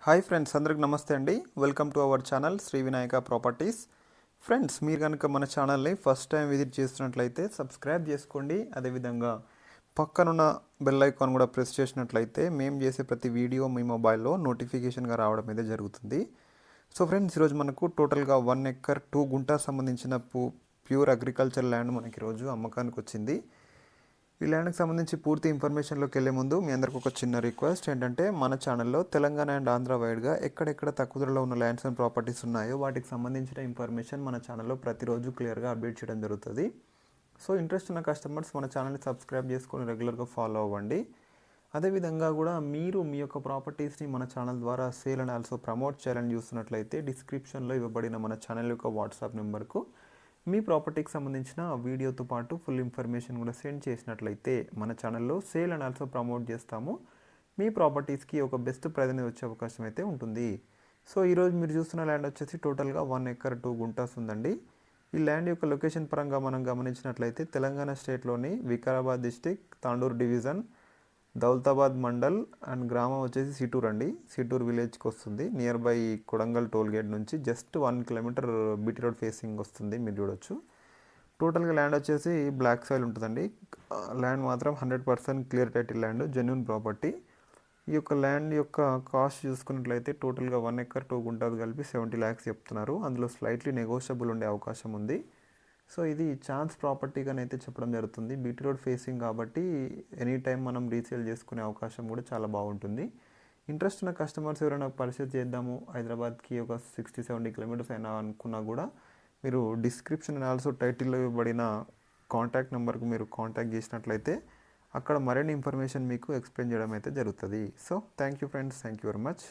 Hi friends, అందరికి నమస్తే అండి. Welcome to our channel Shri Vinayaka properties. Friends, మీరు కనుక మన ఛానల్ని ఫస్ట్ టైం విజిట్ చేస్తున్నట్లయితే సబ్స్క్రైబ్ చేసుకోండి. అదేవిధంగా పక్కనున్న బెల్ ఐకాన్ కూడా ప్రెస్ చేసినట్లయితే మేము చేసే ప్రతి వీడియో మీ మొబైల్లో నోటిఫికేషన్గా రావడం అయితే జరుగుతుంది. సో ఫ్రెండ్స్, ఈరోజు మనకు టోటల్గా 1 ఎకర్ 2 గుంటా సంబంధించిన ప్యూర్ అగ్రికల్చర్ ల్యాండ్ మనకి ఈరోజు అమ్మకానికి వచ్చింది. ఈ ల్యాండ్కి సంబంధించి పూర్తి ఇన్ఫర్మేషన్లోకి వెళ్ళే ముందు మీ అందరికి ఒక చిన్న రిక్వెస్ట్ ఏంటంటే, మన ఛానల్లో తెలంగాణ అండ్ ఆంధ్ర వైడ్గా ఎక్కడెక్కడ తక్కువ ధరలో ఉన్న ల్యాండ్స్ అండ్ ప్రాపర్టీస్ ఉన్నాయో వాటికి సంబంధించిన ఇన్ఫర్మేషన్ మన ఛానల్లో ప్రతిరోజు క్లియర్గా అప్డేట్ చేయడం జరుగుతుంది. సో ఇంట్రెస్ట్ ఉన్న కస్టమర్స్ మన ఛానల్ని సబ్స్క్రైబ్ చేసుకొని రెగ్యులర్గా ఫాలో అవ్వండి. అదేవిధంగా కూడా మీరు మీ యొక్క ప్రాపర్టీస్ని మన ఛానల్ ద్వారా సేల్ అండ్ ఆల్సో ప్రమోట్ చేయాలని చూస్తున్నట్లయితే డిస్క్రిప్షన్లో ఇవ్వబడిన మన ఛానల్ యొక్క వాట్సాప్ నెంబర్కు మీ ప్రాపర్టీకి సంబంధించిన వీడియోతో పాటు ఫుల్ ఇన్ఫర్మేషన్ కూడా సెండ్ చేసినట్లయితే మన ఛానల్లో సేల్ అండ్ ఆల్సో ప్రమోట్ చేస్తాము. మీ ప్రాపర్టీస్కి ఒక బెస్ట్ ప్రైజ్ అనేది వచ్చే అవకాశం అయితే ఉంటుంది. సో ఈరోజు మీరు చూస్తున్న ల్యాండ్ వచ్చేసి టోటల్గా 1 ఎకర్ 2 గుంటాస్ ఉందండి. ఈ ల్యాండ్ యొక్క లొకేషన్ పరంగా మనం గమనించినట్లయితే తెలంగాణ స్టేట్లోని Vikarabad district, Tandur division, Daulatabad mandal and గ్రామం వచ్చేసి సిటూర్ అండి. సిటూర్ విలేజ్కి వస్తుంది. Near by Kodangal toll gate నుంచి just 1 kilometre BT road facing వస్తుంది. మీరు చూడొచ్చు. టోటల్గా ల్యాండ్ వచ్చేసి బ్లాక్ సాయిల్ ఉంటుందండి. ల్యాండ్ మాత్రం 100% clear title land, genuine property. ఈ యొక్క ల్యాండ్ యొక్క కాస్ట్ చూసుకున్నట్లయితే టోటల్గా 1 ఎకర్ 2 గుంటాలు కలిపి 70 lakhs చెప్తున్నారు. అందులో స్లైట్లీ నెగోషియబుల్ ఉండే అవకాశం ఉంది. సో ఇది ఛాన్స్ ప్రాపర్టీగానే అయితే చెప్పడం జరుగుతుంది. బీటీ రోడ్ ఫేసింగ్ కాబట్టి ఎనీ టైం మనం రీసేల్ చేసుకునే అవకాశం కూడా చాలా బాగుంటుంది. ఇంట్రెస్ట్ ఉన్న కస్టమర్స్ ఎవరైనా పర్చేస్ చేద్దాము, హైదరాబాద్కి ఒక 60-70 కిలోమీటర్స్ అయినా అనుకున్నా కూడా మీరు డిస్క్రిప్షన్ అండ్ ఆల్సో టైటిల్లో ఇవ్వబడిన కాంటాక్ట్ నెంబర్కి మీరు కాంటాక్ట్ చేసినట్లయితే అక్కడ మరిన్ని ఇన్ఫర్మేషన్ మీకు ఎక్స్ప్లెయిన్ చేయడం అయితే జరుగుతుంది. So thank you friends, thank you very much.